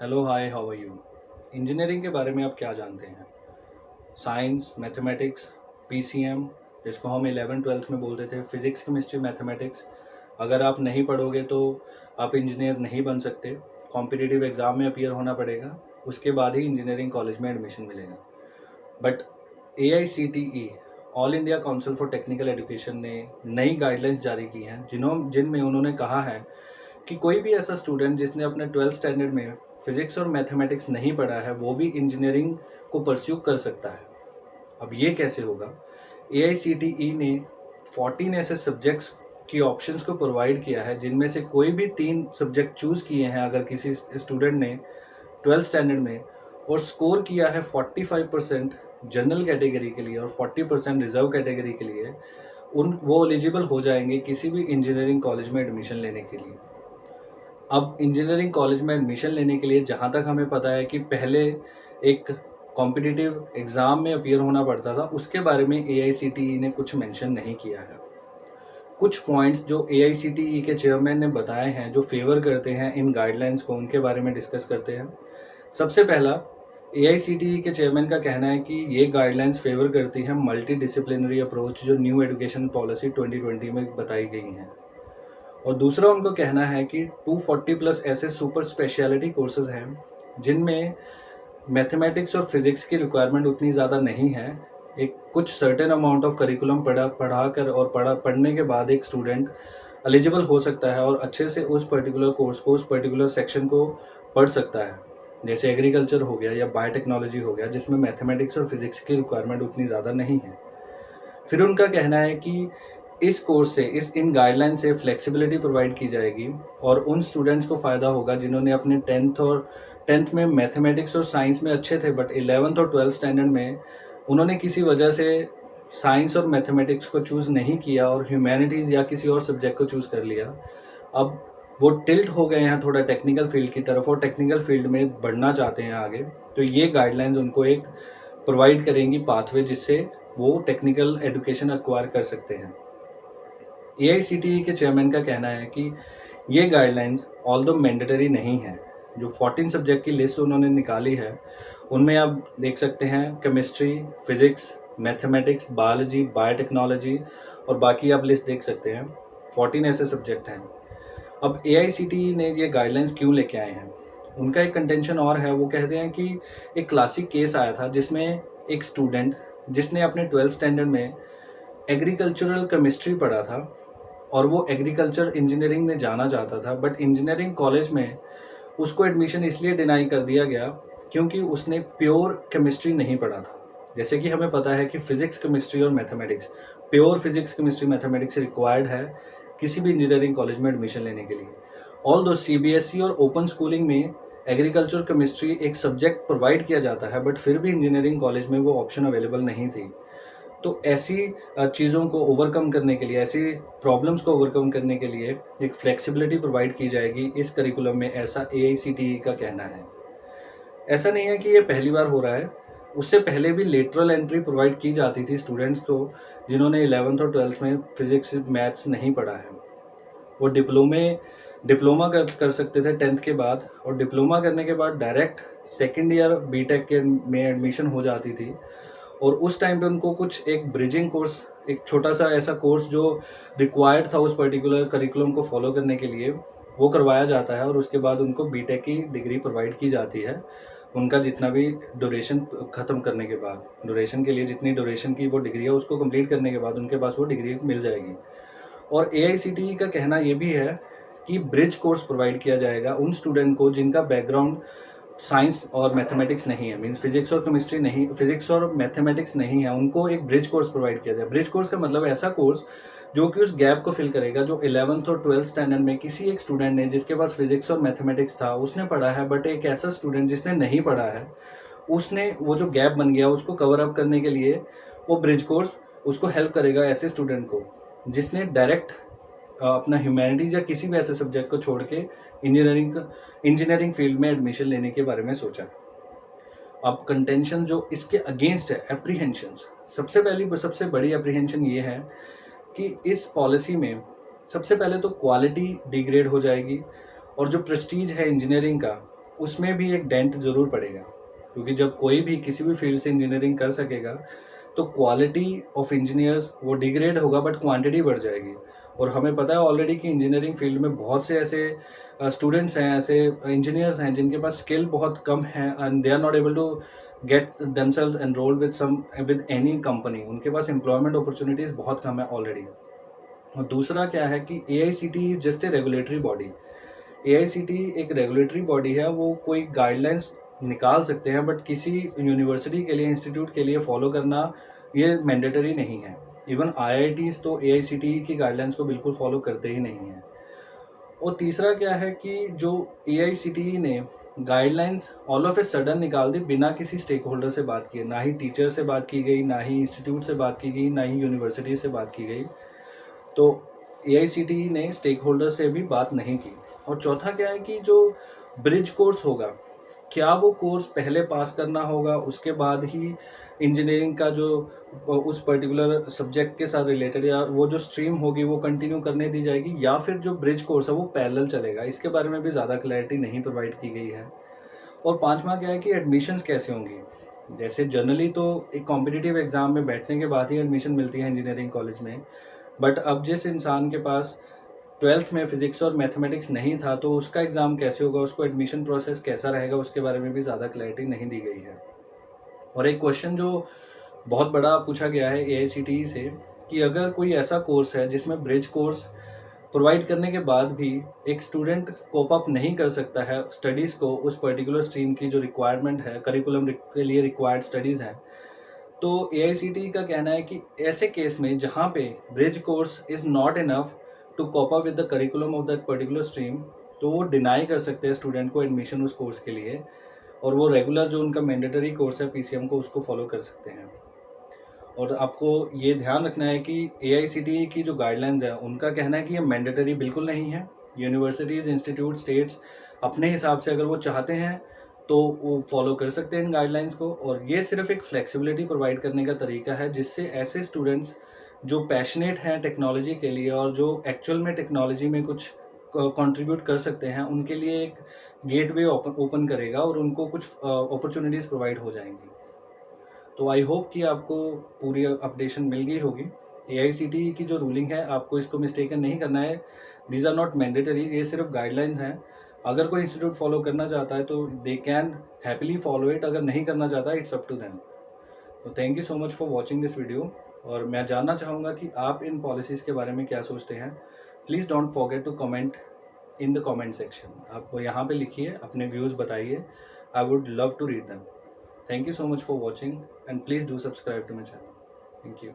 Hello hi how are you. Engineering के बारे में आप क्या जानते हैं? साइंस, मैथमेटिक्स, पीसीएम, जिसको हम 11th-12th में बोलते थे, फिजिक्स, केमिस्ट्री, मैथमेटिक्स। अगर आप नहीं पढ़ोगे तो आप इंजीनियर नहीं बन सकते। कॉम्पिटिटिव एग्ज़ाम में अपीयर होना पड़ेगा, उसके बाद ही इंजीनियरिंग कॉलेज में एडमिशन मिलेगा। But AICTE, all India council for technical education ने नई गाइडलाइंस जारी की हैं जिनमें उन्होंने कहा है कि कोई भी ऐसा स्टूडेंट जिसने अपने 12th स्टैंडर्ड में फिजिक्स और मैथमेटिक्स नहीं पढ़ा है वो भी इंजीनियरिंग को परस्यू कर सकता है। अब ये कैसे होगा? AICTE ने 14 ऐसे सब्जेक्ट्स की ऑप्शंस को प्रोवाइड किया है जिनमें से कोई भी 3 सब्जेक्ट चूज़ किए हैं अगर किसी स्टूडेंट ने 12th स्टैंडर्ड में और स्कोर किया है 45% जनरल कैटेगरी के लिए और 40% रिजर्व कैटेगरी के लिए, उन वो एलिजिबल हो जाएंगे किसी भी इंजीनियरिंग कॉलेज में एडमिशन लेने के लिए। अब इंजीनियरिंग कॉलेज में एडमिशन लेने के लिए जहाँ तक हमें पता है कि पहले एक कॉम्पिटिटिव एग्ज़ाम में अपीयर होना पड़ता था, उसके बारे में AICTE ने कुछ मेंशन नहीं किया है। कुछ पॉइंट्स जो AICTE के चेयरमैन ने बताए हैं जो फेवर करते हैं इन गाइडलाइंस को, उनके बारे में डिस्कस करते हैं। सबसे पहला, AICTE के चेयरमैन का कहना है कि ये गाइडलाइंस फेवर करती हैं मल्टी डिसिप्लिनरी अप्रोच जो न्यू एजुकेशन पॉलिसी 2020 में बताई गई हैं। और दूसरा उनको कहना है कि 240 प्लस ऐसे सुपर स्पेशलिटी कोर्सेज हैं जिनमें मैथमेटिक्स और फिजिक्स की रिक्वायरमेंट उतनी ज़्यादा नहीं है। एक कुछ सर्टेन अमाउंट ऑफ करिकुलम पढ़ाकर और पढ़ने के बाद एक स्टूडेंट एलिजिबल हो सकता है और अच्छे से उस पर्टिकुलर कोर्स को, उस पर्टिकुलर सेक्शन को पढ़ सकता है। जैसे एग्रीकल्चर हो गया या बायोटेक्नोलॉजी हो गया, जिसमें मैथमेटिक्स और फिजिक्स की रिक्वायरमेंट उतनी ज़्यादा नहीं है। फिर उनका कहना है कि इस कोर्स से, इन गाइडलाइन से फ्लेक्सिबिलिटी प्रोवाइड की जाएगी और उन स्टूडेंट्स को फ़ायदा होगा जिन्होंने अपने 10th में मैथमेटिक्स और साइंस में अच्छे थे बट 11th और 12th स्टैंडर्ड में उन्होंने किसी वजह से साइंस और मैथमेटिक्स को चूज़ नहीं किया और ह्यूमैनिटीज़ या किसी और सब्जेक्ट को चूज़ कर लिया। अब वो टिल्ट हो गए हैं थोड़ा टेक्निकल फील्ड की तरफ और टेक्निकल फील्ड में बढ़ना चाहते हैं आगे, तो ये गाइडलाइंस उनको एक प्रोवाइड करेंगी पाथवे जिससे वो टेक्निकल एजुकेशन एक्वायर कर सकते हैं। AICTE के चेयरमैन का कहना है कि ये गाइडलाइंस ऑल्दो मैंडेटरी नहीं है। जो 14 सब्जेक्ट की लिस्ट उन्होंने निकाली है उनमें आप देख सकते हैं chemistry, physics, mathematics, biology, biotechnology और बाकी आप लिस्ट देख सकते हैं। 14 ऐसे सब्जेक्ट हैं। अब AICTE ने ये गाइडलाइंस क्यों लेके आए हैं? उनका एक कंटेंशन और है। वो कहते हैं कि एक क्लासिक केस आया था जिसमें एक स्टूडेंट जिसने अपने 12th स्टैंडर्ड में एग्रीकल्चरल केमिस्ट्री पढ़ा था और वो एग्रीकल्चर इंजीनियरिंग में जाना चाहता था, बट इंजीनियरिंग कॉलेज में उसको एडमिशन इसलिए डिनाई कर दिया गया क्योंकि उसने प्योर केमिस्ट्री नहीं पढ़ा था। जैसे कि हमें पता है कि फिजिक्स, केमिस्ट्री और mathematics, pure physics, chemistry, mathematics required है किसी भी इंजीनियरिंग कॉलेज में एडमिशन लेने के लिए। ऑल दो CBSE और ओपन स्कूलिंग में एग्रीकल्चर केमिस्ट्री एक सब्जेक्ट प्रोवाइड किया जाता है, बट फिर भी इंजीनियरिंग कॉलेज में वो ऑप्शन अवेलेबल नहीं थी। तो ऐसी चीज़ों को ओवरकम करने के लिए, ऐसी प्रॉब्लम्स को ओवरकम करने के लिए एक फ्लेक्सिबिलिटी प्रोवाइड की जाएगी इस करिकुलम में, ऐसा AICTE का कहना है। ऐसा नहीं है कि ये पहली बार हो रहा है, उससे पहले भी लेटरल एंट्री प्रोवाइड की जाती थी स्टूडेंट्स को जिन्होंने 11th और 12th में फिजिक्स, मैथ्स नहीं पढ़ा है। वो डिप्लोमा कर सकते थे 10th के बाद, और डिप्लोमा करने के बाद डायरेक्ट सेकेंड ईयर बीटेक के में एडमिशन हो जाती थी। और उस टाइम पे उनको कुछ एक ब्रिजिंग कोर्स, एक छोटा सा ऐसा कोर्स जो रिक्वायर्ड था उस पर्टिकुलर करिकुलम को फॉलो करने के लिए, वो करवाया जाता है और उसके बाद उनको बीटेक की डिग्री प्रोवाइड की जाती है। उनका जितना भी ड्यूरेशन ख़त्म करने के बाद, ड्यूरेशन के लिए जितनी ड्यूरेशन की वो डिग्री है उसको कंप्लीट करने के बाद उनके पास वो डिग्री मिल जाएगी। और AICTE का कहना ये भी है कि ब्रिज कोर्स प्रोवाइड किया जाएगा उन स्टूडेंट को जिनका बैकग्राउंड साइंस और मैथमेटिक्स नहीं है, मीन्स फिजिक्स और केमिस्ट्री नहीं, फिजिक्स और मैथमेटिक्स नहीं है, उनको एक ब्रिज कोर्स प्रोवाइड किया जाए। ब्रिज कोर्स का मतलब ऐसा कोर्स जो कि उस गैप को फिल करेगा जो 11th और 12th स्टैंडर्ड में किसी एक स्टूडेंट ने, जिसके पास फिजिक्स और मैथमेटिक्स था, उसने पढ़ा है, बट एक ऐसा स्टूडेंट जिसने नहीं पढ़ा है, उसने वो जो गैप बन गया उसको कवर अप करने के लिए वो ब्रिज कोर्स उसको हेल्प करेगा ऐसे स्टूडेंट को जिसने डायरेक्ट अपना ह्यूमैनिटीज या किसी भी ऐसे सब्जेक्ट को छोड़ के इंजीनियरिंग फील्ड में एडमिशन लेने के बारे में सोचा। अब कंटेंशन जो इसके अगेंस्ट है, एप्रीहेंशंस, सबसे बड़ी एप्रीहेंशन ये है कि इस पॉलिसी में सबसे पहले तो क्वालिटी डिग्रेड हो जाएगी और जो प्रेस्टीज है इंजीनियरिंग का उसमें भी एक डेंट ज़रूर पड़ेगा, क्योंकि जब कोई भी किसी भी फील्ड से इंजीनियरिंग कर सकेगा तो क्वालिटी ऑफ इंजीनियर्स वो डिग्रेड होगा बट क्वांटिटी बढ़ जाएगी। और हमें पता है ऑलरेडी कि इंजीनियरिंग फील्ड में बहुत से ऐसे स्टूडेंट्स हैं, ऐसे इंजीनियर्स हैं जिनके पास स्किल बहुत कम है and they are not able to get themselves enrolled with any company. उनके पास एम्प्लॉयमेंट अपॉर्चुनिटीज़ बहुत कम है ऑलरेडी। और दूसरा क्या है कि AICTE is just a regulatory body. AICTE एक रेगुलेटरी बॉडी है, वो कोई गाइडलाइंस निकाल सकते हैं बट किसी यूनिवर्सिटी के लिए, इंस्टीट्यूट के लिए फॉलो करना ये मैंडेटरी नहीं है। इवन IITs तो AICTE की गाइडलाइंस को बिल्कुल फॉलो करते ही नहीं हैं। और तीसरा क्या है कि जो AICTE ने guidelines all of a sudden निकाल दी बिना किसी स्टेक होल्डर से बात किए, ना ही टीचर से बात की गई, ना ही इंस्टीट्यूट से बात की गई, ना ही यूनिवर्सिटी से बात की गई। तो AICTE ने स्टेक होल्डर से भी बात नहीं की। और चौथा क्या है कि जो ब्रिज कोर्स होगा, क्या वो कोर्स पहले पास करना होगा, उसके बाद ही इंजीनियरिंग का जो उस पर्टिकुलर सब्जेक्ट के साथ रिलेटेड या वो जो स्ट्रीम होगी वो कंटिन्यू करने दी जाएगी, या फिर जो ब्रिज कोर्स है वो पैरेलल चलेगा, इसके बारे में भी ज़्यादा क्लैरिटी नहीं प्रोवाइड की गई है। और पांचवा क्या है कि एडमिशन्स कैसे होंगी। जैसे जनरली तो एक कॉम्पिटिटिव एग्ज़ाम में बैठने के बाद ही एडमिशन मिलती है इंजीनियरिंग कॉलेज में, बट अब जिस इंसान के पास 12th में फिजिक्स और मैथमेटिक्स नहीं था तो उसका एग्ज़ाम कैसे होगा, उसको एडमिशन प्रोसेस कैसा रहेगा, उसके बारे में भी ज़्यादा क्लैरिटी नहीं दी गई है। और एक क्वेश्चन जो बहुत बड़ा पूछा गया है AICTE से कि अगर कोई ऐसा कोर्स है जिसमें ब्रिज कोर्स प्रोवाइड करने के बाद भी एक स्टूडेंट कोप अप नहीं कर सकता है स्टडीज़ को, उस पर्टिकुलर स्ट्रीम की जो रिक्वायरमेंट है, करिकुलम के लिए रिक्वायर्ड स्टडीज़ हैं, तो AICTE का कहना है कि ऐसे केस में जहाँ पे bridge course is not enough to cope up with the curriculum of that particular stream, तो वो डिनाई कर सकते हैं स्टूडेंट को एडमिशन उस कोर्स के लिए, और वो रेगुलर जो उनका मैंडेटरी कोर्स है PCM को, उसको फॉलो कर सकते हैं। और आपको ये ध्यान रखना है कि AICTE की जो गाइडलाइंस है उनका कहना है कि ये मैंडेटरी बिल्कुल नहीं है। यूनिवर्सिटीज़, इंस्टीट्यूट, स्टेट्स अपने हिसाब से अगर वो चाहते हैं तो वो फॉलो कर सकते हैं इन गाइडलाइंस को, और ये सिर्फ एक फ्लेक्सिबिलिटी प्रोवाइड करने का तरीका है जिससे ऐसे स्टूडेंट्स जो पैशनेट हैं टेक्नोलॉजी के लिए और जो एक्चुअल में टेक्नोलॉजी में कुछ कंट्रीब्यूट कर सकते हैं, उनके लिए एक गेटवे ओपन करेगा और उनको कुछ अपॉर्चुनिटीज़ प्रोवाइड हो जाएंगी। तो आई होप कि आपको पूरी अपडेशन मिल गई होगी। AICTE की जो रूलिंग है आपको इसको मिस्टेकन नहीं करना है, दीज आर नॉट मैंडेटरी, ये सिर्फ गाइडलाइंस हैं। अगर कोई इंस्टीट्यूट फॉलो करना चाहता है तो they can happily follow it, अगर नहीं करना चाहता इट्स अप टू देम। तो thank you so much for watching this video, और मैं जानना चाहूँगा कि आप इन पॉलिसीज़ के बारे में क्या सोचते हैं। Please don't forget to comment in the comment section. आप यहाँ पे लिखिए, अपने व्यूज़ बताइए, I would love to read them. Thank you so much for watching, and please do subscribe to my channel. Thank you.